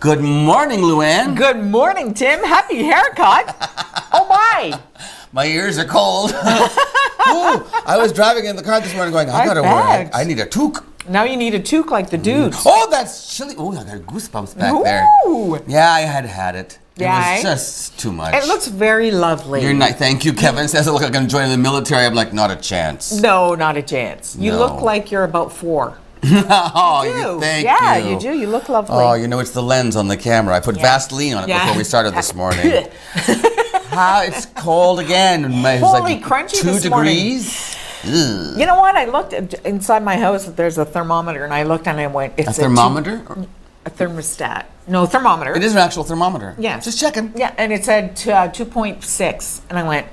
Good morning, Luann. Good morning, Tim. Happy haircut. Oh, my. My ears are cold. Ooh, I was driving in the car this morning going, I need a toque. Now you need a toque like the dudes. Oh, that's chilly. Oh, I got goosebumps back there. Yeah, I had it. Yeah, it was just too much. It looks very lovely. You're not. Thank you, Kevin. Says I look like I'm joining the military. I'm like, not a chance. No, not a chance. You look like you're about 4. Oh, you do. Thank yeah, you. You do. You look lovely. Oh, you know, it's the lens on the camera. I put Vaseline on it before we started this morning. It's cold again. It was Holy like crunchy 2 this degrees. You know what? I looked inside my house. There's a thermometer, and I looked and I went, it's a thermometer? A thermostat. No, thermometer. It is an actual thermometer. Yeah. Just checking. Yeah, and it said 2.6. And I went,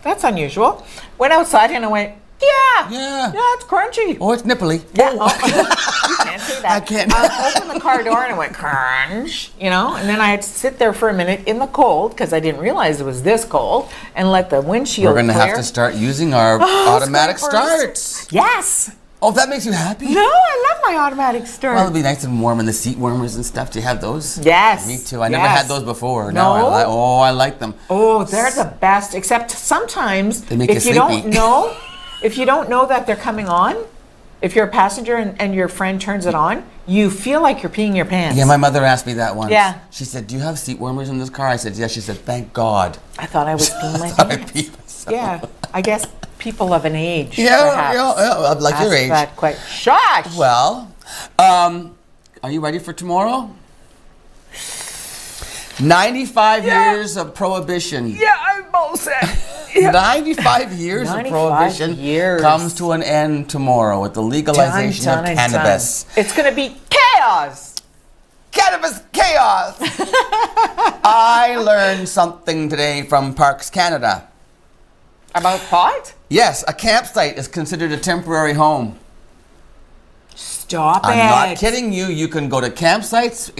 that's unusual. Went outside and I went, yeah, it's crunchy. Oh, it's nipply. Yeah. You can't say that. I can't. I opened the car door and I went, crunch, and then I had to sit there for a minute in the cold because I didn't realize it was this cold and let the windshield We're going to clear. have to start using our automatic starts. Yes. Oh, that makes you happy? No, I love my automatic start. Well, it'll be nice and warm, and the seat warmers and stuff. Do you have those? Yes. Me too. I never had those before. No? Now I like them. Oh, they're the best. Except sometimes they make if you sleepy. If you don't know that they're coming on, if you're a passenger and your friend turns it on, you feel like you're peeing your pants. Yeah, my mother asked me that once. Yeah. She said, "Do you have seat warmers in this car?" I said, "Yes." She said, "Thank God." I thought I was peeing my pants. Yeah, I guess people of an age. Yeah, like your age. That quite. Shush. Well, are you ready for tomorrow? 95 years of prohibition. Yeah, I'm all set. 95 years of prohibition comes to an end tomorrow with the legalization of cannabis. It's going to be chaos. Cannabis chaos. I learned something today from Parks Canada. About pot? Yes, a campsite is considered a temporary home. Stop it. I'm not kidding you. You can go to campsites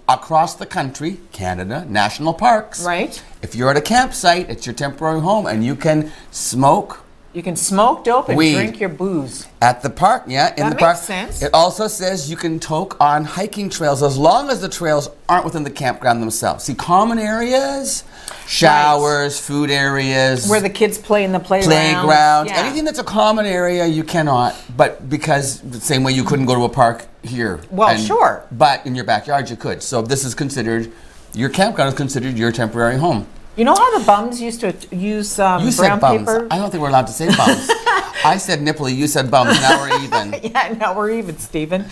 across the country, Canada, national parks. Right. If you're at a campsite, it's your temporary home, and you can smoke. You can smoke dope and weed. drink your booze. At the park, in the park. That makes sense. It also says you can toke on hiking trails as long as the trails aren't within the campground themselves. See, common areas, showers, food areas. Where the kids play in the playground. Anything that's a common area, you cannot. But because the same way you couldn't go to a park here. Well, sure. But in your backyard, you could. So this is considered, your campground is considered your temporary home. You know how the bums used to use brown paper? I don't think we're allowed to say bums. I said nipply, you said bums. Now we're even. Yeah, now we're even, Stephen.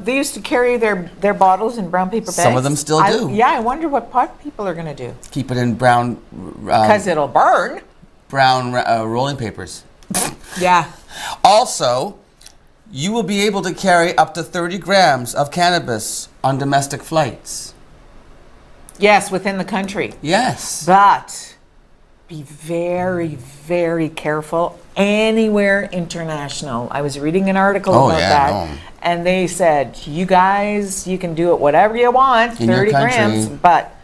They used to carry their bottles in brown paper bags. Some of them still do. I wonder what pot people are going to do. Keep it in brown. Because it'll burn. Brown rolling papers. Yeah. Also, you will be able to carry up to 30 grams of cannabis on domestic flights. Yes, within the country. Yes. But be very, very careful anywhere international. I was reading an article about that. And they said, you guys, you can do it whatever you want, in 30 grams, but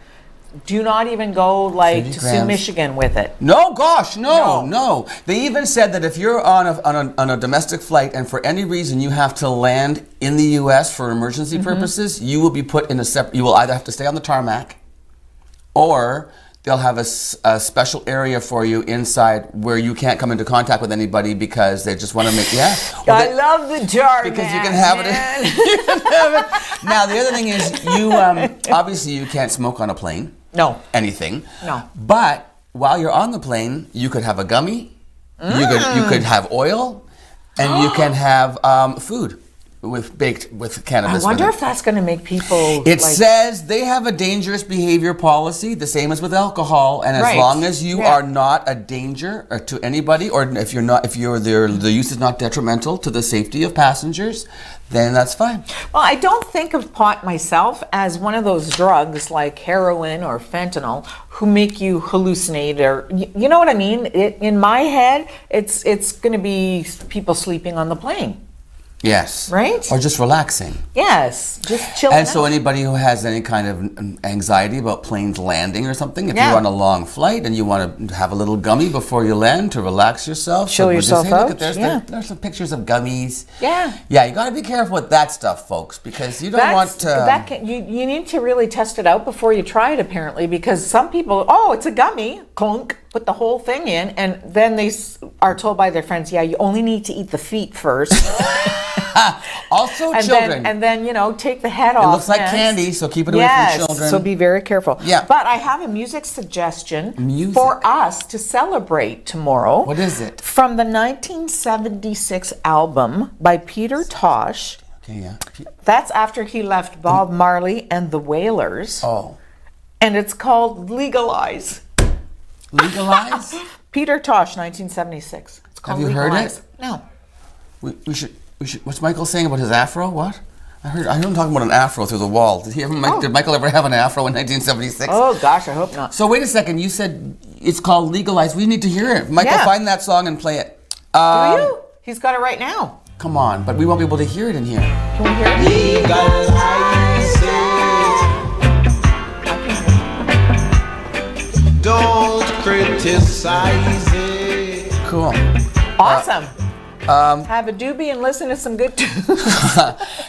do not even go like to Sioux, Michigan with it. No, gosh, no. They even said that if you're on a domestic flight and for any reason you have to land in the U.S. for emergency purposes, you will be put in you will either have to stay on the tarmac or they'll have a special area for you inside where you can't come into contact with anybody because they just want to make, I love the tarmac. Because you can have it. You can have it. Now, the other thing is you, obviously you can't smoke on a plane. No. Anything. No. But while you're on the plane, you could have a gummy, you could have oil, and you can have food baked with cannabis. I wonder if that's going to make people. It says they have a dangerous behavior policy, the same as with alcohol, and as long as you are not a danger to anybody, or if the use is not detrimental to the safety of passengers, then that's fine. Well, I don't think of pot myself as one of those drugs like heroin or fentanyl who make you hallucinate, or you know what I mean. In my head, it's going to be people sleeping on the plane. Yes. Right? Or just relaxing. Yes, just chilling And so out. anybody who has any kind of anxiety about planes landing or something, if Yeah. you're on a long flight and you want to have a little gummy before you land to relax yourself. Chill we'll yourself just, hey, look out, at yeah. there's some pictures of gummies. Yeah. Yeah, you got to be careful with that stuff, folks, because you don't want to... You need to really test it out before you try it, apparently, because some people, it's a gummy, clunk, put the whole thing in, and then they are told by their friends, yeah, you only need to eat the feet first. Also, and children. Then, take the head off. It looks like next. candy, so keep it away from children. So be very careful. Yeah. But I have a music suggestion for us to celebrate tomorrow. What is it? From the 1976 album by Peter Tosh. Okay, yeah. That's after he left Bob Marley and the Wailers. Oh. And it's called Legalize. Legalize? Peter Tosh, 1976. It's called Have you Legalize. heard it? No. We should. What's Michael saying about his afro? What? I heard him talking about an afro through the wall. Did Michael ever have an afro in 1976? Oh gosh, I hope not. So wait a second. You said it's called Legalize. We need to hear it. Michael, find that song and play it. Do you? He's got it right now. Come on, but we won't be able to hear it in here. Can we hear it? Legalize it. Don't criticize it. Cool. Awesome. Have a doobie and listen to some good tunes.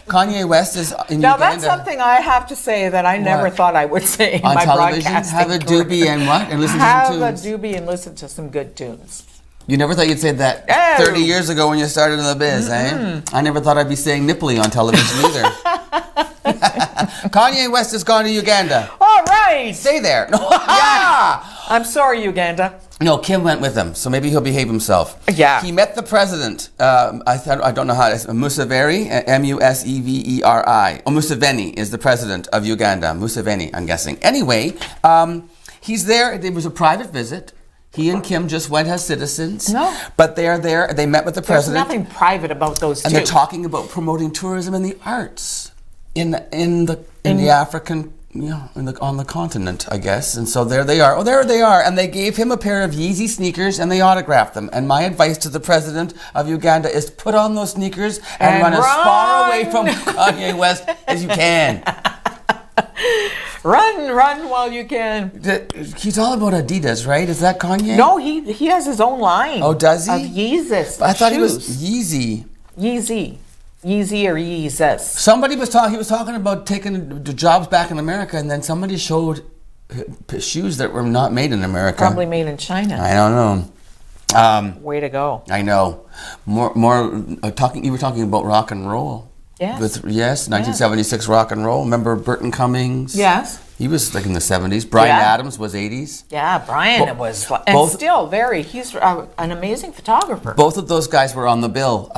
Kanye West is in Now Uganda. that's something I have to say that I never thought I would say in On my television, broadcasting have a doobie career. and what? And listen to some tunes. Have a doobie and listen to some good tunes. You never thought you'd say that Oh. 30 years ago when you started in the biz, eh? I never thought I'd be saying nipply on television either. Kanye West has gone to Uganda. All right. Stay there. No, I'm sorry, Uganda. no, Kim went with him, so maybe he'll behave himself. Yeah. He met the president. I don't know how to say Museveni, Museveri. Oh, Museveni is the president of Uganda. Museveni, I'm guessing. Anyway, he's there. It was a private visit. He and Kim just went as citizens. No. But they're there. They met with the There's president. nothing private about those two. And they're talking about promoting tourism and the arts in the African, on the continent, I guess. And so there they are. Oh, there they are. And they gave him a pair of Yeezy sneakers and they autographed them. And my advice to the president of Uganda is to put on those sneakers and run as far away from Kanye West as you can. Run while you can. He's all about Adidas, right? Is that Kanye? No, he has his own line. Oh, does he? Of Yeezus. I thought he was shoes. Yeezy. Yeezy. Yeezy or Yeezus. Somebody was talking. He was talking about taking the jobs back in America, and then somebody showed shoes that were not made in America. Probably made in China. I don't know. Way to go. I know. More talking. You were talking about rock and roll. Yes. 1976 rock and roll. Remember Burton Cummings? Yes. He was like in the 70s. Brian Yeah. Adams was 80s. Yeah, Brian was, and still he's an amazing photographer. Both of those guys were on the bill.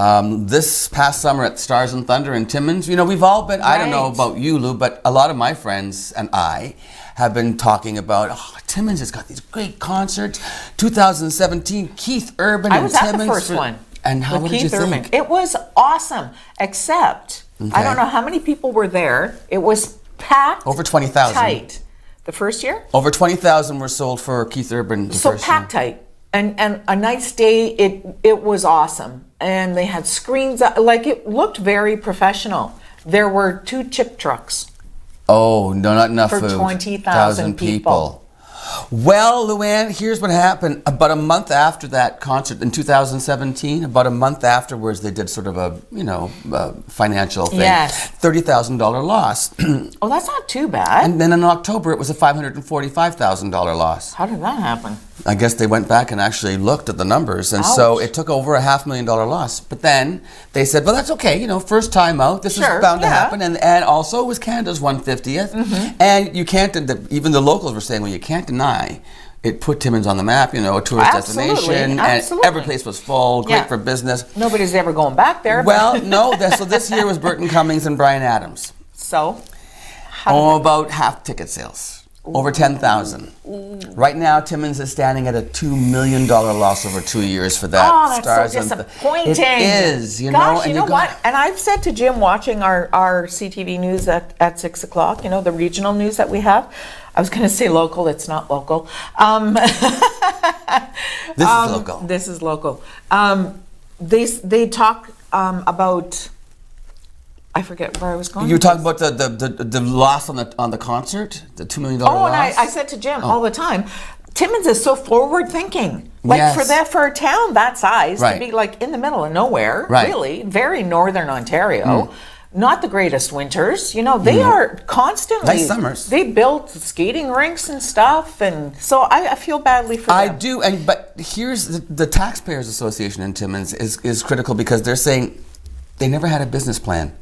This past summer at Stars and Thunder in Timmins, we've all been, I don't know about you, Lou, but a lot of my friends and I have been talking about, Timmins has got these great concerts. 2017, Keith Urban I and was Timmins. at the first one. And how with did you Keith Urban. think? It was awesome, except I don't know how many people were there. It was packed. Over 20,000. Tight. The first year? Over 20,000 were sold for Keith Urban. So packed tight. And a nice day, it was awesome. And they had screens, it looked very professional. There were 2 chip trucks. Oh, no, not enough for food. 20,000 people. Well, Luann, here's what happened. About a month after that concert in 2017, about a month afterwards, they did sort of a financial thing. Yes. $30,000 loss. Oh, that's not too bad. And then in October, it was a $545,000 loss. How did that happen? I guess they went back and actually looked at the numbers, and so it took over a $500,000 loss. But then they said, well, that's okay, first time out, this is bound to happen, and also it was Canada's 150th, and you can't, even the locals were saying, well, you can't deny it put Timmins on the map, a tourist destination, and every place was full, great for business. Nobody's ever going back there. Well, no, so this year was Burton Cummings and Brian Adams. So? About half ticket sales. Over 10,000. Right now, Timmins is standing at a $2 million loss over 2 years for that. Oh, that's so disappointing. It is, Gosh, you know what? And I've said to Jim, watching our CTV news at 6 o'clock, the regional news that we have. I was going to say local. It's not local. This is local. This is local. They talk about I forget where I was going. You were talking about the loss on the concert, the $2 million loss. Oh, and I said to Jim all the time, Timmins is so forward thinking. Like for a town that size to be like in the middle of nowhere, really, very northern Ontario. Not the greatest winters, they are constantly nice summers. They built skating rinks and stuff, and so I feel badly for them. I do, but here's the Taxpayers Association in Timmins is critical because they're saying they never had a business plan.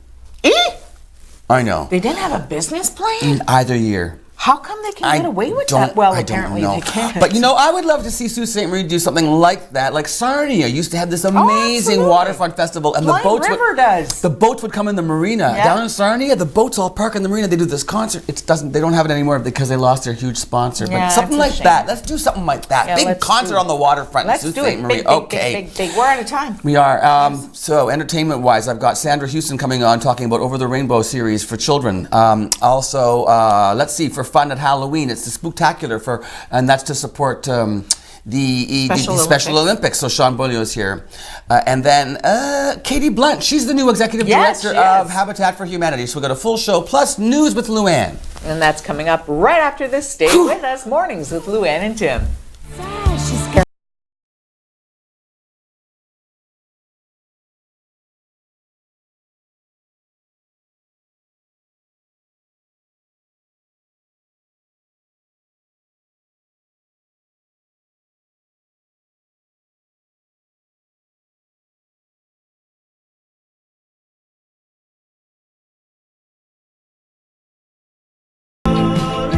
I know. They didn't have a business plan? In either year. How come they can get away with that? Well, apparently they can't. But I would love to see Sault Ste. Marie do something like that. Like Sarnia used to have this amazing waterfront festival, and the boats would come in the marina down in Sarnia. The boats all park in the marina. They do this concert. They don't have it anymore because they lost their huge sponsor. But something like that. Let's do something like that. Yeah, big concert on the waterfront in Sault Ste. Marie. Big. We're out of time. We are. So entertainment-wise, I've got Sandra Houston coming on talking about Over the Rainbow series for children. Also, let's see, for fun at Halloween, it's the Spooktacular and that's to support the Special Olympics. So Sean Beaulieu is here, and then Katie Blunt. She's the new executive director of Habitat for Humanity. So we got a full show plus news with Luann, and that's coming up right after this. Stay with us. Mornings with Luann and Tim.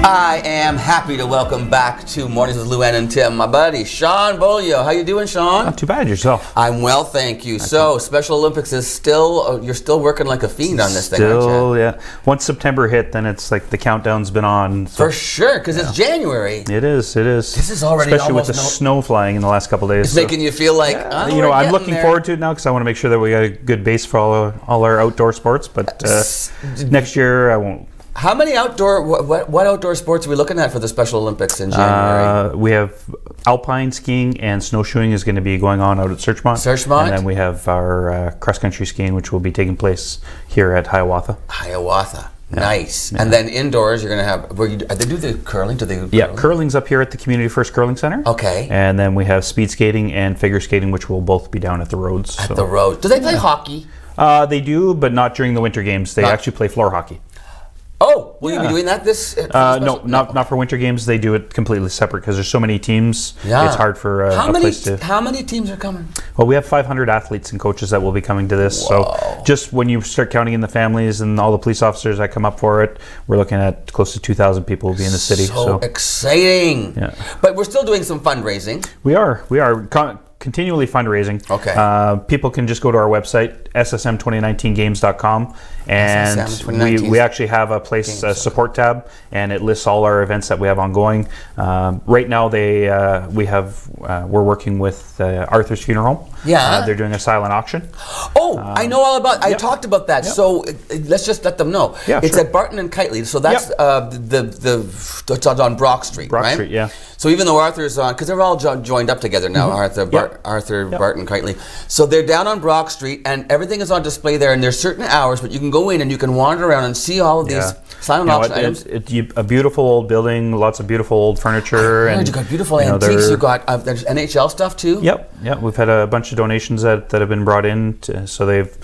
I am happy to welcome back to Mornings with Luann and Tim, my buddy, Sean Beaulieu. How you doing, Sean? Not too bad. Yourself? I'm well, thank you. So, Special Olympics is still, you're still working like a fiend on this thing, aren't you? Still, yeah. Once September hit, then it's like the countdown's been on. So. For sure, because it's January. It is. This is already especially with the snow flying in the last couple of days. It's making you feel like, I'm looking forward to it now because I want to make sure that we got a good base for all our outdoor sports. But next year, I won't. How many what outdoor sports are we looking at for the Special Olympics in January? We have alpine skiing and snowshoeing is going to be going on out at Searchmont. And then we have our cross-country skiing, which will be taking place here at Hiawatha. Yeah. Nice. Yeah. And then indoors, you're going to have, they do the curling? Curling's up here at the Community First Curling Center. Okay. And then we have speed skating and figure skating, which will both be down at the roads. The road. Do they play hockey? They do, but not during the winter games. They actually play floor hockey. Oh, will you be doing that no, not for winter games. They do it completely separate because there's so many teams. Yeah. It's hard for a place to... How many teams are coming? Well, we have 500 athletes and coaches that will be coming to this. Whoa. So just when you start counting in the families and all the police officers that come up for it, we're looking at close to 2,000 people will be in the city. So exciting. Yeah. But we're still doing some fundraising. We are. Continually fundraising. Okay. People can just go to our website, ssm2019games.com, and we actually have a support tab, and it lists all our events that we have ongoing. Right now, we're working with Arthur's Funeral Home. Yeah. They're doing a silent auction. Oh, I know all about. I talked about that. Yep. So let's just let them know. Yeah, it's at Barton and Kitely. So that's it's on Brock Street, right? Street, yeah. So even though Arthur's on, because they're all joined up together now, Arthur, Barton, Kitely. So they're down on Brock Street, and everything is on display there. And there's certain hours, but you can go in and you can wander around and see all of these silent auction items. It's a beautiful old building, lots of beautiful old furniture. And you got beautiful antiques. You got there's NHL stuff too. Yep. We've had a bunch of donations that have been brought in, so they've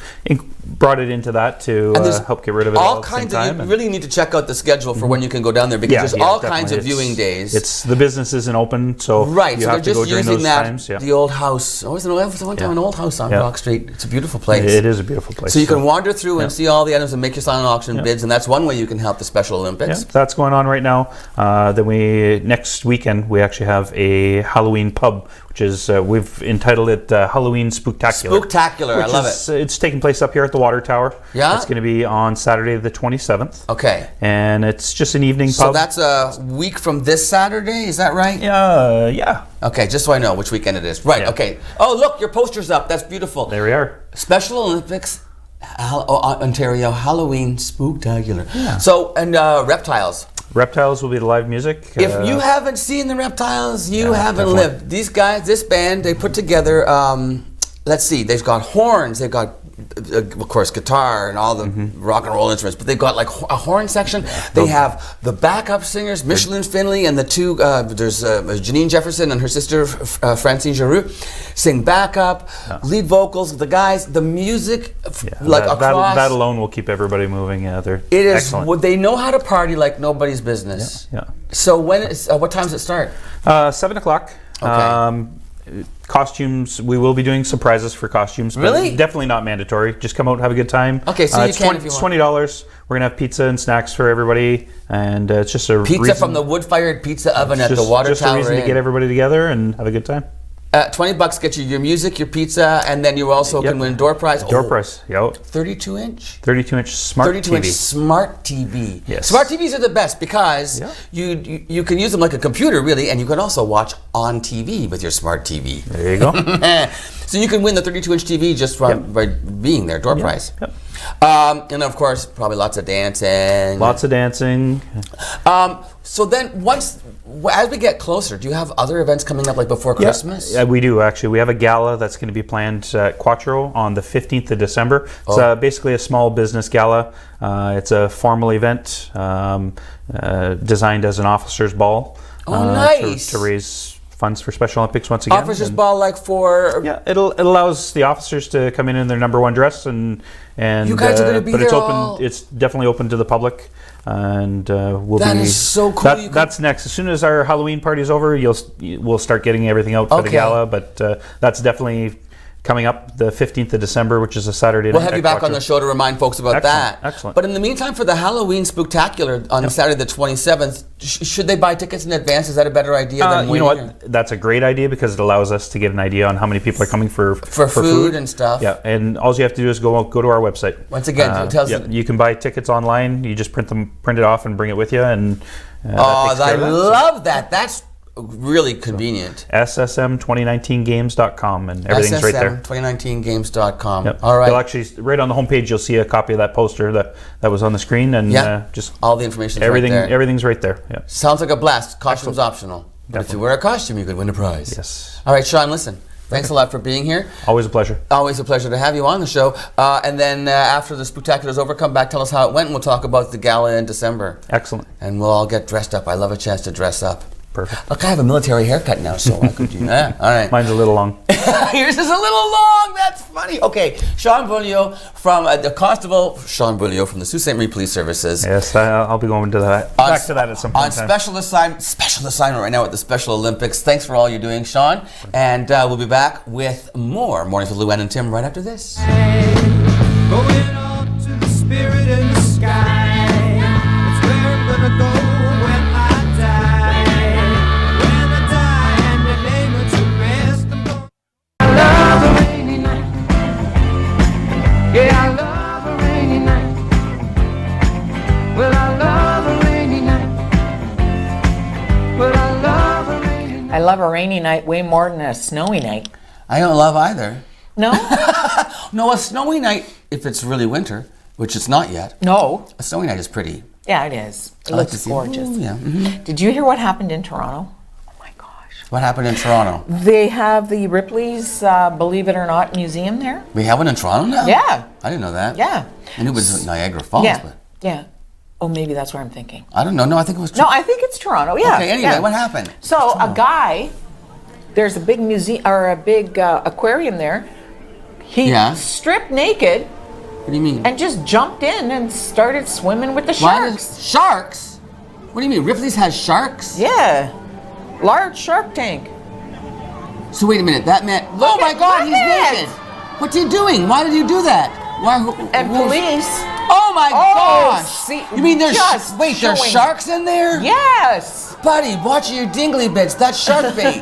brought it into that to help get rid of it all kinds of. You really need to check out the schedule for when you can go down there because there's all kinds of viewing days. It's the business isn't open, so you have to go during those times. The old house. Always went to an old house on Brock Street. It's a beautiful place. It is a beautiful place. So you can wander through and see all the items and make your silent auction bids, and that's one way you can help the Special Olympics. Yeah, that's going on right now. Then next weekend we actually have a Halloween pub, which is we've entitled it Halloween Spooktacular. Spooktacular, I love it. It's taking place up here at the Water Tower. Yeah, it's going to be on Saturday the 27th. Okay, and it's just an evening pub. So that's a week from this Saturday, is that right? Yeah. Okay, just so I know which weekend it is. Right. Yeah. Okay. Oh, look, your poster's up. That's beautiful. There we are. Special Olympics. Ontario Halloween Spooktacular. Yeah. So and reptiles. Reptiles will be the live music. If you haven't seen the reptiles, you haven't lived. These guys, this band, they put together. Let's see. They've got horns. They've got of course, guitar and all the rock and roll instruments, but they've got like a horn section. They have the backup singers, Michelin Finley, and the two, there's Janine Jefferson and her sister, Francine Giroux, sing backup, lead vocals, the guys, the music, like across. That alone will keep everybody moving. Yeah, they're It is. excellent. They know how to party like nobody's business. Yeah. So what time does it start? 7 o'clock. Okay. Costumes, we will be doing some prizes for costumes. But Really? definitely not mandatory. Just come out, have a good time. Okay, so you it's can if you It's want. $20. We're going to have pizza and snacks for everybody. And it's just a Pizza reason, from the wood-fired pizza oven at the just, Water just Tower a reason to Inn. get everybody together and have a good time. $20 gets you your music, your pizza, and then you also can win door prize. Door prize, yep. 32-inch? 32-inch smart 32-inch TV. smart TV. Yes. Smart TVs are the best because you can use them like a computer, really, and you can also watch on TV with your smart TV. There you go. So you can win the 32-inch TV just by being there, door prize. Yep. And of course, probably lots of dancing. Lots of dancing. So then as we get closer, do you have other events coming up like before Christmas? Yeah, we do actually. We have a gala that's going to be planned at Quattro on the 15th of December. It's basically a small business gala. It's a formal event designed as an officers' ball. Nice. To raise funds for Special Olympics once again. Officers' ball like for... Yeah, it allows the officers to come in their number one dress and you guys are going to be but there it's open. all... It's definitely open to the public, and we'll That be. is so cool. That's next. As soon as our Halloween party is over, we'll start getting everything out for the gala. But that's definitely coming up the 15th of December, which is a Saturday night. We'll have you back on the show to remind folks about that. Excellent. But in the meantime, for the Halloween Spooktacular on Saturday the 27th, should they buy tickets in advance? Is that a better idea than you know waiting? what? That's a great idea because it allows us to get an idea on how many people are coming for food and stuff. Yeah, and all you have to do is go to our website. Once again, it tells you. You can buy tickets online. You just print it off and bring it with you. And I love that. That's really convenient. SSM2019games.com and everything's right there. SSM2019games.com. Yep. All right. You'll actually, right on the homepage, you'll see a copy of that poster that was on the screen, and just all the information. Everything, right there. Everything's right there. Yeah. Sounds like a blast. Costume's optional. But if you wear a costume, you could win a prize. Yes. All right, Sean. Listen. Thanks a lot for being here. Always a pleasure. Always a pleasure to have you on the show. And then after the Spooktacular is over, come back, tell us how it went, and we'll talk about the gala in December. Excellent. And we'll all get dressed up. I love a chance to dress up. Perfect. Look, I have a military haircut now, so I could do that. All right. Mine's a little long. Yours is a little long. That's funny. Okay, Sean Beaulieu from the Constable Sean Beaulieu from the Sault Ste. Marie Police Services. Yes, I'll be going to that. Back to that at some point. On special assignment right now at the Special Olympics. Thanks for all you're doing, Sean. And we'll be back with more Mornings with Luann and Tim right after this. Going on to the spirit in the sky. It's where I'm gonna go when I die. When I die and the name of to rest. I love a rainy night. Yeah, I love a rainy night. Well, I love a rainy night. Well, I love a rainy night. I love a rainy night way more than a snowy night. I don't love either. No? No, a snowy night, if it's really winter, which it's not yet, No. a snowy night is pretty. Yeah, it is. It I like to looks see- gorgeous. Ooh, yeah. Mhm. Did you hear what happened in Toronto? Oh my gosh. What happened in Toronto? They have the Ripley's, Believe It or Not, museum there. We have one in Toronto now? Yeah. I didn't know that. Yeah. I knew it was Niagara Falls, Yeah. but Yeah. Oh, maybe that's where I'm thinking. I don't know. No, I think it was No, I think it's Toronto. Yeah. Okay, anyway, yeah. what happened? So a guy, there's a big museum or a big aquarium there. He Yeah. stripped naked What do you mean? and just jumped in and started swimming with the Why sharks. does- Sharks? What do you mean? Ripley's has sharks? Yeah. Large shark tank. So wait a minute, that meant... Look oh my at- God, look he's at naked! What's he doing? Why did you do that? Why? And police. Oh my Oh, gosh! see, you mean there's... just Wait, there's showing- sharks in there? Yes. Buddy, watch your dingly bits. That's shark bait.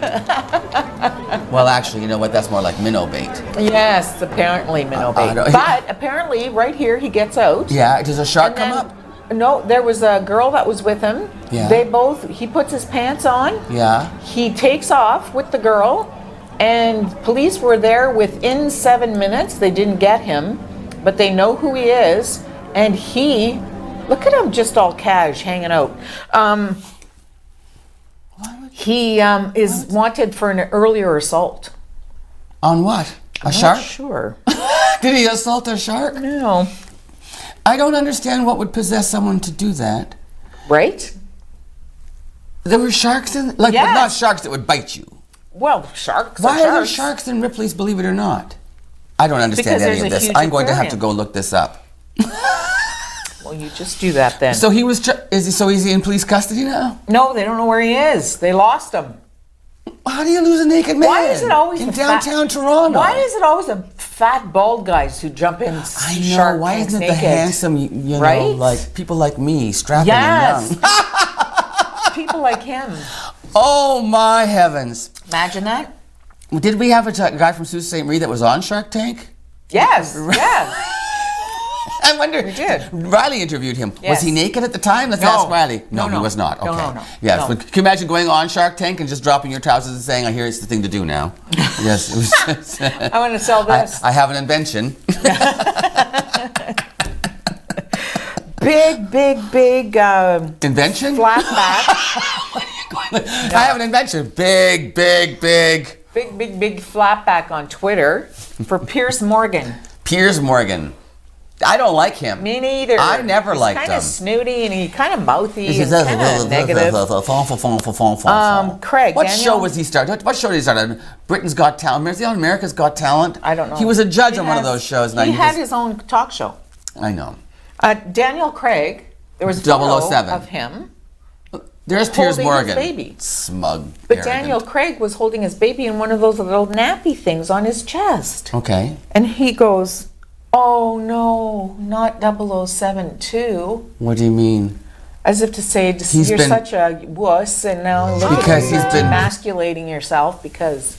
Well, actually, you know what? That's more like minnow bait. Yes, apparently minnow bait. don't- But apparently right here he gets out. Yeah, does a shark And come then- up? No, there was a girl that was with him. Yeah. He puts his pants on. Yeah. He takes off with the girl, and police were there within 7 minutes. They didn't get him, but they know who he is, and look at him just all cash hanging out. He is wanted for an earlier assault. On what? A I'm shark? not sure. Did he assault a shark? No. I don't understand what would possess someone to do that. Right? There were sharks in, like, Yes. but not sharks that would bite you. Well, sharks. Why are are there sharks in Ripley's Believe It or Not? I don't understand Because any there's of a this. huge I'm going to have to aquarium. go look this up. Well, you just do that then. So he was. Is he in police custody now? No, they don't know where he is. They lost him. How do you lose a naked man? Why is it always in the downtown fat, Toronto? Why is it always the fat bald guys who jump in I know. shark Why tanks isn't it the naked? handsome, you know, Right? like people like me, strapping Yes. and young? People like him. Oh my heavens! Imagine that. Did we have a guy from Sault Ste. Marie that was on Shark Tank? Yes. Yeah. I wonder. We did. Riley interviewed him. Was Yes. he naked at the time? Let's No. ask Riley. No, No, he was not. no. Okay. No, no, Yes. no. But can you imagine going on Shark Tank and just dropping your trousers and saying, "I hear it's the thing to do now"? Yes. It was just, I want to sell this. I have an invention. Big Invention? flat back. I have an invention. Big big flat back on Twitter for Piers Morgan. Piers Morgan. I don't like him. Me neither. I never liked He's him. kind of snooty and he kind of mouthy He and says, kind of negative. Craig, What Daniel? show was he started? What show did he start on? Britain's Got Talent. Is he on America's Got Talent? I don't know. He was a judge He on one of has- those shows. He had his own talk show. I know. Daniel Craig, there was a photo 007. of him, There's Piers holding his Morgan. baby. Smug. but arrogant. Daniel Craig was holding his baby in one of those little nappy things on his chest. Okay. And he goes, "Oh no, not 007 too." What do you mean? As if to say, He's you're been- such a wuss, and now look Because at you he's been- emasculating yourself because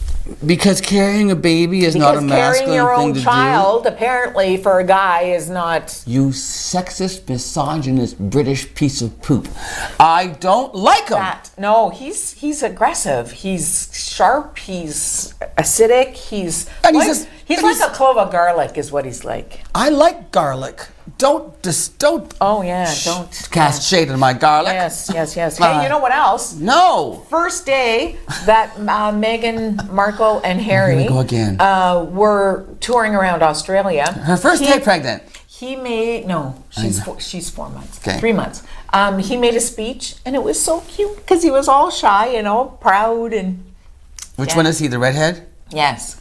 Carrying a baby is not a masculine carrying your thing own to child apparently for a guy is not. do. You sexist, misogynist, British piece of poop. I don't like him. That. No, he's aggressive. He's sharp. He's acidic. He's And like, he's he's and like he's- a clove of garlic, is what he's like. I like garlic. Don't Oh yeah, don't cast shade on my garlic. Yes. Hey, you know what else? No. First day that Meghan Markle and Harry we go again. were touring around Australia. Her first day pregnant. He made she's 4 months, Okay. 3 months. He made a speech and it was so cute because he was all shy and all proud and Which one is he? The redhead? yes.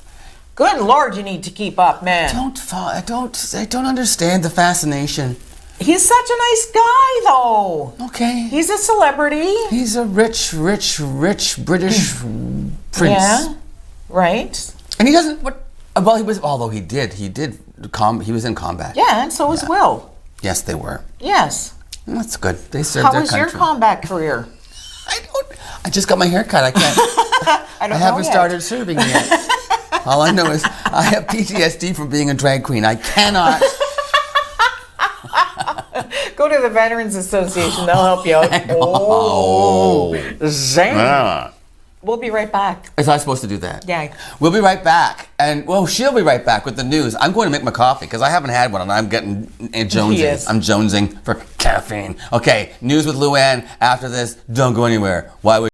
Good Lord, you need to keep up, man. I don't understand the fascination. He's such a nice guy, though. Okay. He's a celebrity. He's a rich British prince. Yeah, right. And he doesn't. What? Well, he was. Although he did. He was in combat. Yeah, and so was Will. Yes, they were. Yes. That's good. They served How their was country. your combat career? I just got my hair cut. I can't. I don't I haven't know yet. started serving yet. All I know is I have PTSD from being a drag queen. I cannot. Go to the Veterans Association. They'll help you out. Oh. Zang. Ah. We'll be right back. Is I supposed to do that? Yeah. We'll be right back. And, well, she'll be right back with the news. I'm going to make my coffee because I haven't had one and I'm getting jonesing. He is. I'm jonesing for caffeine. Okay, news with Luann after this. Don't go anywhere. Why would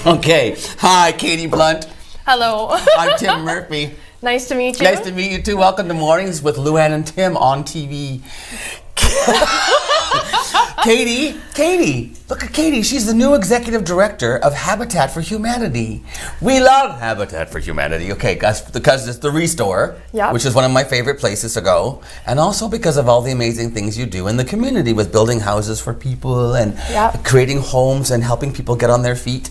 Okay. Hi, Katie Blunt. Hello. I'm Tim Murphy. Nice to meet you. Nice to meet you too. Welcome to Mornings with Luann and Tim on TV. Katie, look at Katie. She's the new executive director of Habitat for Humanity. We love Habitat for Humanity. Okay, guys, because it's the Restore, Yep. which is one of my favorite places to go, and also because of all the amazing things you do in the community with building houses for people and Yep. creating homes and helping people get on their feet.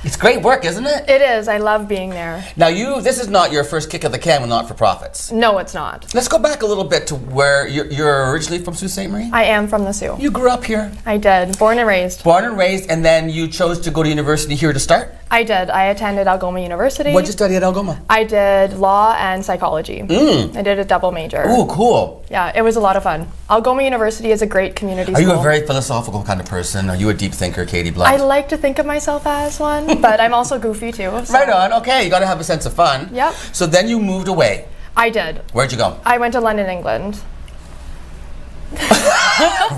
It's great work, isn't it? It is. I love being there. Now, this is not your first kick of the can with not-for-profits. No, it's not. Let's go back a little bit to where you're originally from, Sault Ste. Marie? I am from the Sioux. You grew up here, I did. Born and raised. born and raised, and then you chose to go to university here to start? I did. I attended Algoma University. What'd you study at Algoma? I did law and psychology. I did a double major. Ooh, cool. Yeah, it was a lot of fun. Algoma University is a great community Are school. you a very philosophical kind of person? Are you a deep thinker, Katie Blunt? I like to think of myself as one, but I'm also goofy too. So. Right on. Okay, you got to have a sense of fun. Yep. So then you moved away. I did. Where'd you go? I went to London, England.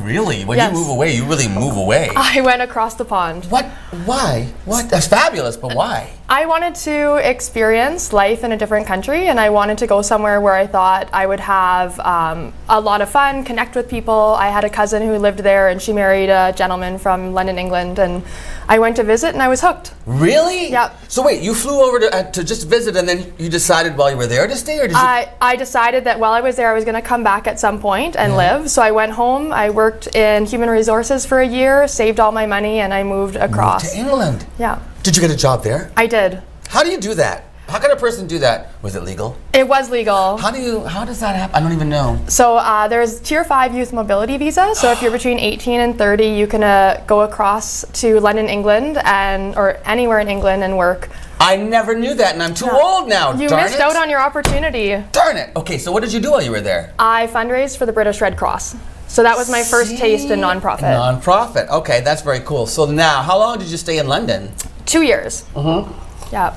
Really? When Yes. you move away, you really move away. I went across the pond. What? Why? What? That's fabulous, but why? I wanted to experience life in a different country, and I wanted to go somewhere where I thought I would have a lot of fun, connect with people. I had a cousin who lived there, and she married a gentleman from London, England, and I went to visit, and I was hooked. Really? Yep. So wait, you flew over to just visit, and then you decided while you were there to stay, or did you? I decided that while I was there, I was going to come back at some point and live. So I went home. I worked in human resources for a year, saved all my money, and I moved across. To England. Yeah, Did you get a job there? I did. How do you do that? How can a person do that? Was it legal? It was legal. How does that happen? I don't even know. So there's Tier 5 Youth Mobility Visa. So if you're between 18 and 30, you can go across to London, England, or anywhere in England and work. I never knew that, and I'm too old now. You Darn missed it. out on your opportunity. Darn it. Okay, so what did you do while you were there? I fundraised for the British Red Cross. So that was my first taste in nonprofit. Nonprofit. Okay, that's very cool. So now, how long did you stay in London? 2 years. Yeah.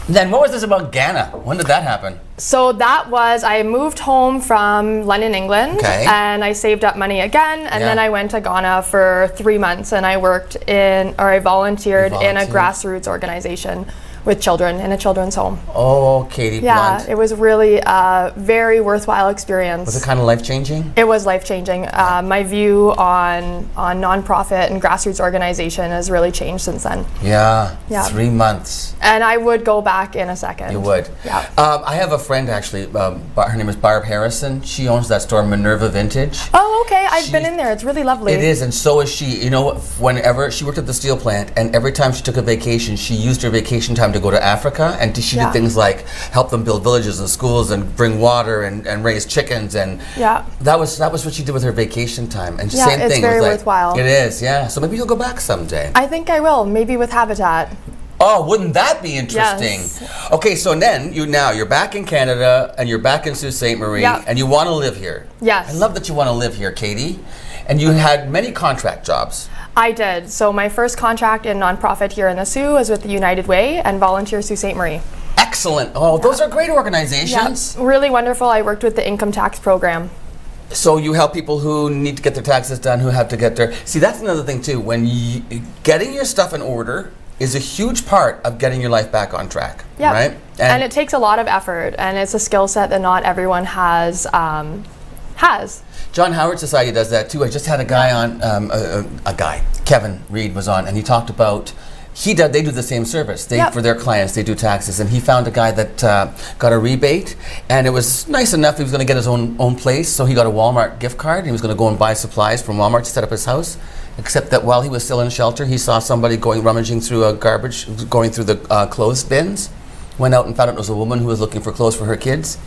Then what was this about Ghana? When did that happen? So I moved home from London, England, Okay. and I saved up money again, and then I went to Ghana for 3 months, and I volunteered in a grassroots organization with children in a children's home. Oh, Katie Yeah, Blunt. it was really a very worthwhile experience. Was it kind of life-changing? It was life-changing. My view on nonprofit and grassroots organization has really changed since then. Yeah. Yeah. 3 months. And I would go back in a second. You would? Yeah. I have a friend, actually. Her name is Barb Harrison. She owns that store, Minerva Vintage. Oh, okay. I've been in there. It's really lovely. It is, and so is she. You know, whenever she worked at the steel plant, and every time she took a vacation, she used her vacation time to go to Africa, and she did things like help them build villages and schools and bring water and raise chickens, and that was what she did with her vacation time. And same it's thing. very it was worthwhile. It is, yeah. So maybe you'll go back someday. I think I will, maybe with Habitat. Oh, wouldn't that be interesting? Yes. Okay, so then you're back in Canada and you're back in Sault Ste. Marie, and you want to live here. Yes. I love that you want to live here, Katie. And you had many contract jobs. I did. So my first contract in nonprofit here in the Soo was with the United Way and Volunteer Sault Ste. Marie. Excellent. Oh, those are great organizations. Yeah, really wonderful. I worked with the income tax program. So you help people who need to get their taxes done, who have to get their... See, that's another thing too. When getting your stuff in order is a huge part of getting your life back on track, right? And it takes a lot of effort, and it's a skill set that not everyone has. John Howard Society does that too. I just had a guy on, Kevin Reed was on, and he talked about, they do the same service. For their clients, they do taxes, and he found a guy that got a rebate, and it was nice enough. He was going to get his own place, so he got a Walmart gift card, and he was going to go and buy supplies from Walmart to set up his house. Except that while he was still in shelter, he saw somebody rummaging through going through the clothes bins. Went out and found out it was a woman who was looking for clothes for her kids.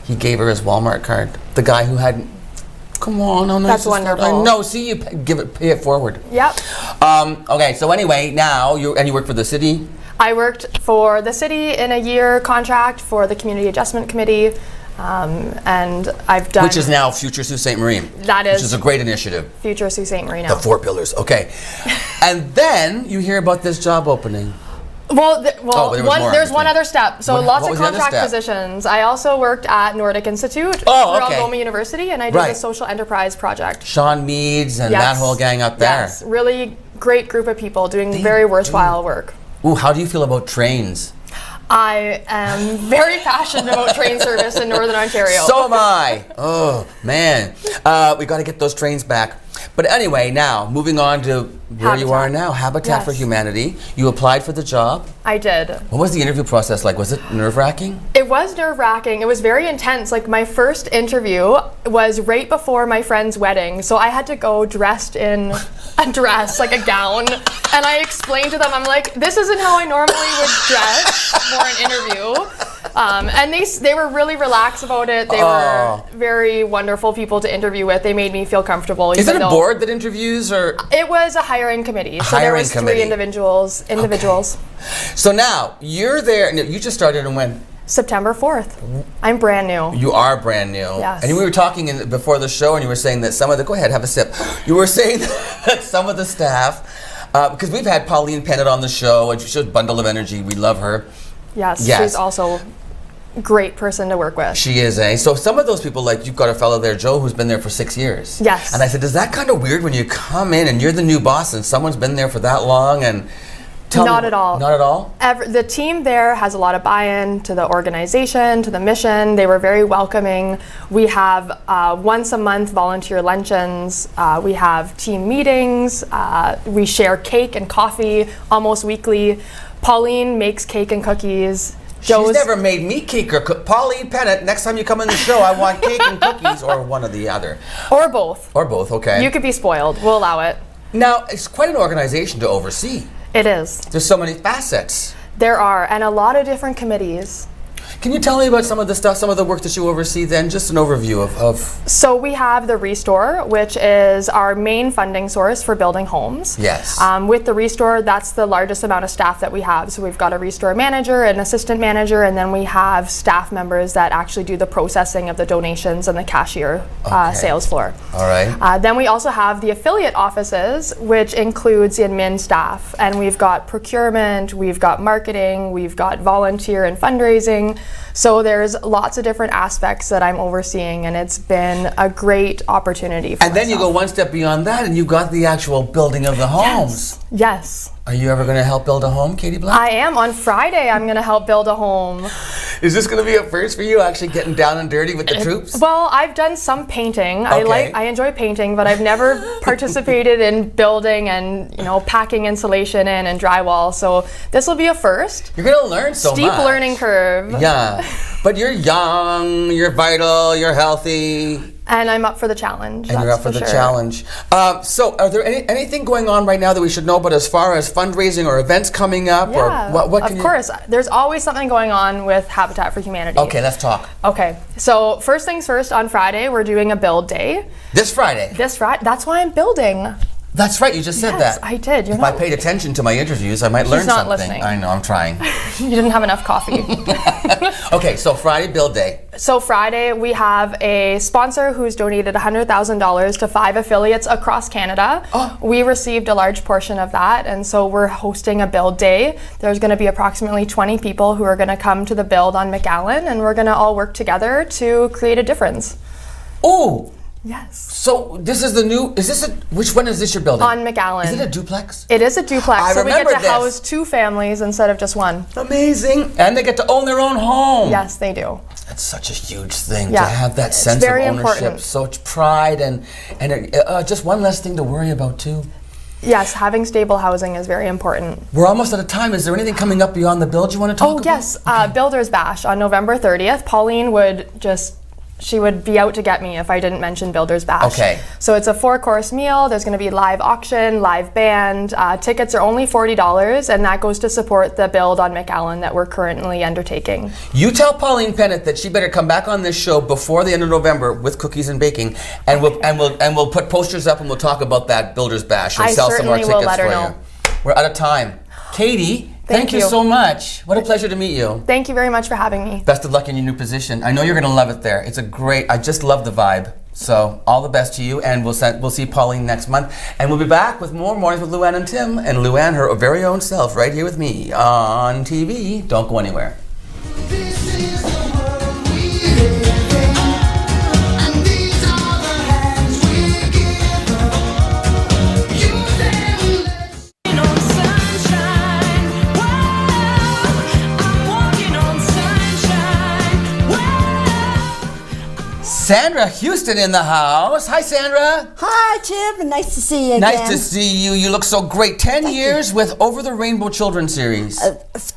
He gave her his Walmart card. The guy who hadn't. Come on, how nice That's is that? wonderful. I know. See, you pay it forward. Yep. Okay. So anyway, now you work for the city. I worked for the city in a year contract for the Community Adjustment Committee, and I've done. Which is now Future Sault Ste. Marie. That is. Which is a great initiative. Future Sault Ste. Marie now. The 4 pillars. Okay. And then you hear about this job opening. Well, there's one other step. So lots of what was the other contract step? positions. I also worked at Nordic Institute for Algoma University, and I did the social enterprise project. Sean Meads and that whole gang up there. Yes, really great group of people doing very worthwhile work. Ooh, how do you feel about trains? I am very passionate about train service in Northern Ontario. So am I. Oh, man. We got to get those trains back. But anyway, now, moving on to where you are now, Habitat for Humanity. You applied for the job. I did. What was the interview process like? Was it nerve-wracking? It was nerve-wracking. It was very intense. Like, my first interview was right before my friend's wedding, so I had to go dressed in a dress, like a gown, and I explained to them, I'm like, this isn't how I normally would dress for an interview. And they were really relaxed about it. They were very wonderful people to interview with. They made me feel comfortable. Is it a board that interviews, or? It was a hiring committee. So there was 3 individuals. Okay. So now you're there. You just started and when? September 4th. I'm brand new. You are brand new. Yes. And we were talking before the show, and you were saying that some of the, go ahead, have a sip. You were saying that some of the staff, because we've had Pauline Pennant on the show, and she's a bundle of energy. We love her. Yes. She's also a great person to work with. She is, eh? So some of those people, like you've got a fellow there, Joe, who's been there for 6 years. Yes. And I said, is that kind of weird when you come in and you're the new boss and someone's been there for that long? And Not at all. Not at all? The team there has a lot of buy-in to the organization, to the mission. They were very welcoming. We have once a month volunteer luncheons. We have team meetings. We share cake and coffee almost weekly. Pauline makes cake and cookies. She's never made me cake or Pauline Pennant, next time you come in the show, I want cake and cookies, or one or the other. Or both. Or both, okay. You could be spoiled. We'll allow it. Now, it's quite an organization to oversee. It is. There's so many facets. There are, and a lot of different committees. Can you tell me about some of the stuff, some of the work that you oversee then? Just an overview of... So we have the Restore, which is our main funding source for building homes. Yes. With the Restore, that's the largest amount of staff that we have. So we've got a Restore manager, an assistant manager, and then we have staff members that actually do the processing of the donations and the cashier sales floor. All right. Then we also have the affiliate offices, which includes the admin staff. And we've got procurement, we've got marketing, we've got volunteer and fundraising. So there's lots of different aspects that I'm overseeing, and it's been a great opportunity for And then you go one step beyond that, and you've got the actual building of the homes. Yes. Are you ever going to help build a home, Katie Black? I am. On Friday, I'm going to help build a home. Is this going to be a first for you, actually getting down and dirty with the troops? Well, I've done some painting. Okay. I enjoy painting, but I've never participated in building and packing insulation in and drywall. So this will be a first. You're going to learn so much. Steep learning curve. Yeah, but you're young, you're vital, you're healthy. And I'm up for the challenge. And you're up for the challenge. So are there anything going on right now that we should know about as far as fundraising or events coming up? Yeah, or what of course. There's always something going on with Habitat for Humanity. Okay, let's talk. Okay, so first things first, on Friday, we're doing a build day. This Friday? This Friday. That's why I'm building. That's right, you just said that. I did. If I paid attention to my interviews, I might learn something. Listening. I know, I'm trying. You didn't have enough coffee. Okay, so Friday, build day. So Friday, we have a sponsor who's donated $100,000 to 5 affiliates across Canada. Oh. We received a large portion of that, and so we're hosting a build day. There's going to be approximately 20 people who are going to come to the build on McAllen, and we're going to all work together to create a difference. Oh! Yes. So this is the new, which one is this you're building? On McAllen. Is it a duplex? It is a duplex, I so we get remember to this. house 2 families instead of just one. Amazing. And they get to own their own home. Yes, they do. That's such a huge thing to Yeah. have that It's sense of very ownership, important. such pride, and just one less thing to worry about too. Yes, having stable housing is very important. We're almost out of time. Is there anything coming up beyond the build you want to talk about? Oh, yes. Builders Bash on November 30th. Pauline she would be out to get me if I didn't mention Builders Bash. Okay. So it's a 4-course meal. There's going to be live auction, live band. Tickets are only $40, and that goes to support the build on McAllen that we're currently undertaking. You tell Pauline Pennant that she better come back on this show before the end of November with cookies and baking, and we'll put posters up and we'll talk about that Builders Bash and I sell some more certainly will tickets let her for know. you. We're out of time. Katie, thank you so much. What a pleasure to meet you. Thank you very much for having me. Best of luck in your new position. I know you're going to love it there. It's I just love the vibe. So all the best to you, and we'll see Pauline next month. And we'll be back with more Mornings with Luann and Tim, and Luann, her very own self, right here with me on TV. Don't go anywhere. Sandra Houston in the house. Hi, Sandra. Hi, Chip. Nice to see you again. Nice to see you. You look so great. 10 years with Over the Rainbow Children's Series.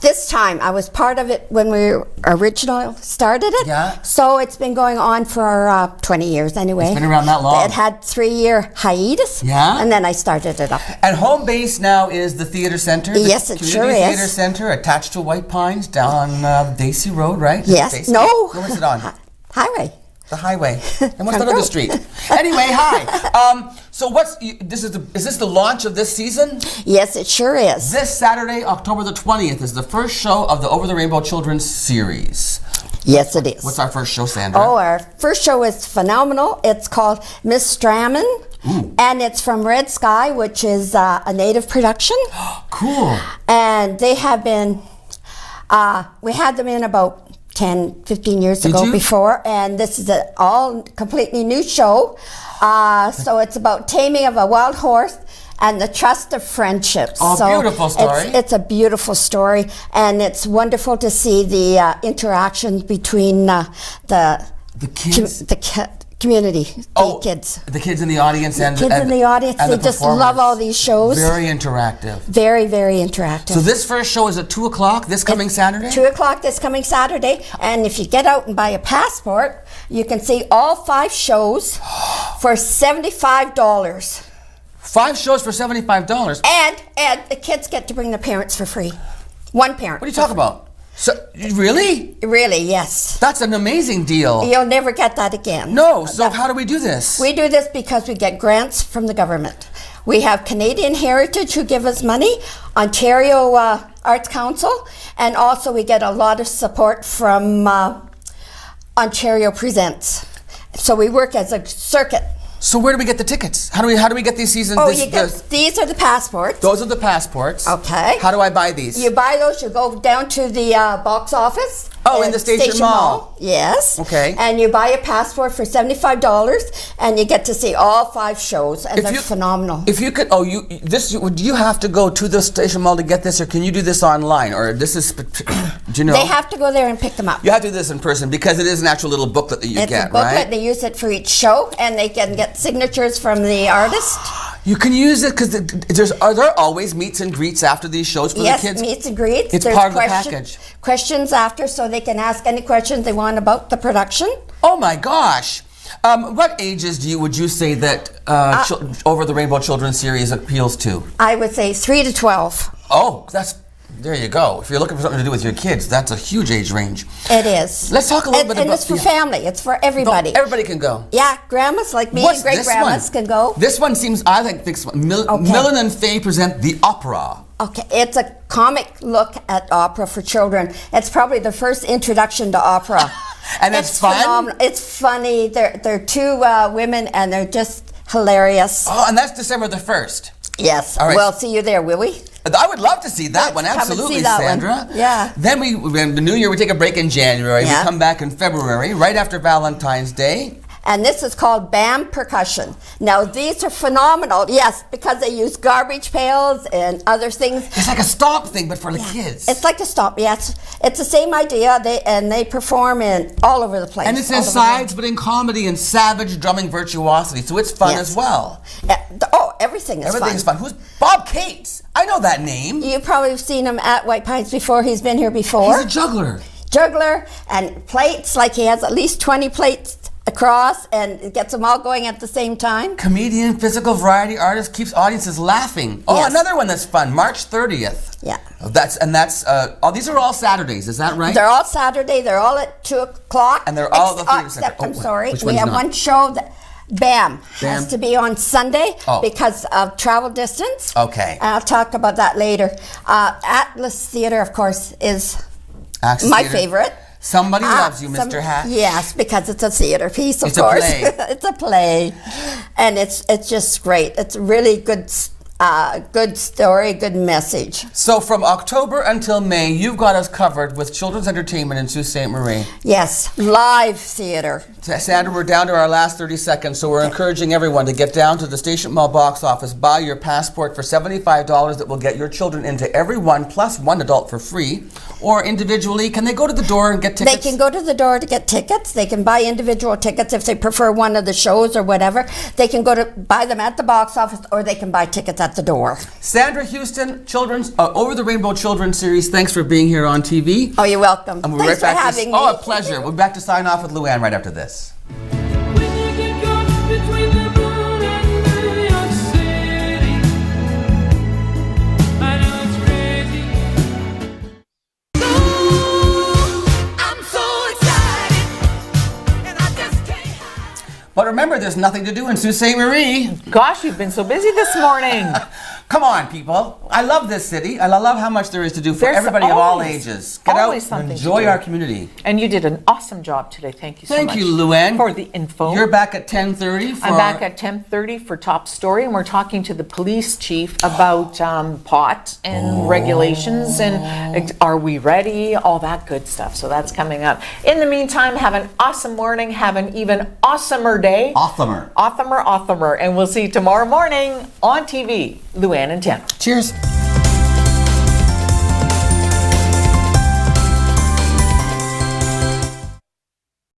This time, I was part of it when we originally started it. Yeah. So it's been going on for 20 years anyway. It's been around that long. It had 3-year hiatus. Yeah. And then I started it up. And home base now is the Theatre Center. Yes, it sure Community is. Theatre Center attached to White Pines down Daisy Road, right? Yes. Daisy? No. Where is it on? Highway. The highway. And what's that other street? Anyway, hi. So is this the launch of this season? Yes, it sure is. This Saturday, October the 20th, is the first show of the Over the Rainbow Children's Series. Yes, it is. What's our first show, Sandra? Oh, our first show is phenomenal. It's called Miss Stramon. And it's from Red Sky, which is a native production. Cool. And they have been, we had them in about 10, 15 years ago before, and this is an all completely new show. So it's about taming of a wild horse and the trust of friendships. Oh, so beautiful story. It's a beautiful story, and it's wonderful to see the interactions between the kids? community, the kids. The kids in the audience and kids in the audience, and they the just performers. love all these shows. Very interactive. Very, very interactive. So this first show is at 2 o'clock this coming Saturday? 2 o'clock this coming Saturday. And if you get out and buy a passport, you can see all 5 shows for $75. 5 shows for $75? And the kids get to bring their parents for free. One parent. What are you talking about? So, really? Really, yes. That's an amazing deal. You'll never get that again. No, so how do we do this? We do this because we get grants from the government. We have Canadian Heritage who give us money, Ontario Arts Council, and also we get a lot of support from Ontario Presents. So we work as a circuit. So where do we get the tickets? How do we get these seasons? These are the passports. Those are the passports. Okay. How do I buy these? You buy those, you go down to the box office. Oh, in the Station Mall. Yes. Okay. And you buy a passport for $75, and you get to see all 5 shows, and they're phenomenal. If you could, do you have to go to the Station Mall to get this, or can you do this online, or do you know? They have to go there and pick them up. You have to do this in person because it is an actual little booklet that you get, right? It's a booklet. They use it for each show, and they can get signatures from the artist. You can use it because are there always meets and greets after these shows for the kids? Yes, meets and greets. It's part of the package. Questions after, so they can ask any questions they want about the production. Oh my gosh! What ages would you say that Over the Rainbow Children's Series appeals to? I would say 3 to 12. Oh, there you go. If you're looking for something to do with your kids, that's a huge age range. It is. Let's talk a little bit about... And it's for family. It's for everybody. Everybody can go. Yeah, grandmas like me, great-grandmas can go. This one seems, I think, Millen and Faye present The Opera. Okay, it's a comic look at opera for children. It's probably the first introduction to opera. And it's fun? Phenomenal. It's funny. They're 2 women, and they're just hilarious. Oh, and that's December the 1st. Yes. All right. We'll see you there, will we? I would love to see that one, absolutely, Sandra. Yeah. Then in the new year, we take a break in January. Yeah. We come back in February, right after Valentine's Day. And this is called BAM Percussion. Now, these are phenomenal, yes, because they use garbage pails and other things. It's like a stomp thing, but for the kids. It's like a stomp, yes. It's the same idea, they perform in all over the place. And it says sides, but in comedy and savage drumming virtuosity, so it's fun as well. Everything is fun. Everything's fun. Who's Bob Cates? I know that name. You've probably seen him at White Pines before. He's been here before. He's a juggler. And plates, like he has at least 20 plates across and gets them all going at the same time. Comedian, physical variety artist, keeps audiences laughing. Oh, yes. Another one that's fun, March 30th. Yeah. These are all Saturdays, is that right? They're all Saturday, they're all at 2 o'clock. And they're all at the theater center. Except, I'm sorry, we have one show that BAM has to be on Sunday because of travel distance. Okay. And I'll talk about that later. Atlas Theater, of course, is my favorite. Somebody Loves You, Mr. Hat. Yes, because it's a theater piece, of course. It's a play. It's a play. And it's just great. It's really good good story, good message. So from October until May, you've got us covered with children's entertainment in Sault Ste. Marie. Yes, live theater. Sandra, we're down to our last 30 seconds, so we're encouraging everyone to get down to the Station Mall box office, buy your passport for $75 that will get your children into every one plus one adult for free, or individually. Can they go to the door and get tickets? They can go to the door to get tickets. They can buy individual tickets if they prefer one of the shows or whatever. They can go to buy them at the box office, or they can buy tickets at the door. Sandra Houston, Children's Over the Rainbow Children's Series. Thanks for being here on TV. Oh, you're welcome. And we're Thanks right for back having me. Oh, a pleasure. We're back to sign off with Luann right after this. When you get caught between the moon and New York City, I know it's crazy. I'm so excited, and I just can't hide. But remember, there's nothing to do in Sault Ste. Marie. Gosh, you've been so busy this morning. Come on, people. I love this city. I love how much there is to do for There's everybody of all always- ages. Get out always and something to enjoy do. our community. And you did an awesome job today. Thank you so much. Thank you, Luann. For the info. You're back at 10:30 for... I'm back at 10:30 for Top Story, and we're talking to the police chief about pot and regulations and are we ready, all that good stuff. So that's coming up. In the meantime, have an awesome morning. Have an even awesomer day. Awesomer. Awesomer. And we'll see you tomorrow morning on TV. Luann and Tim. Cheers.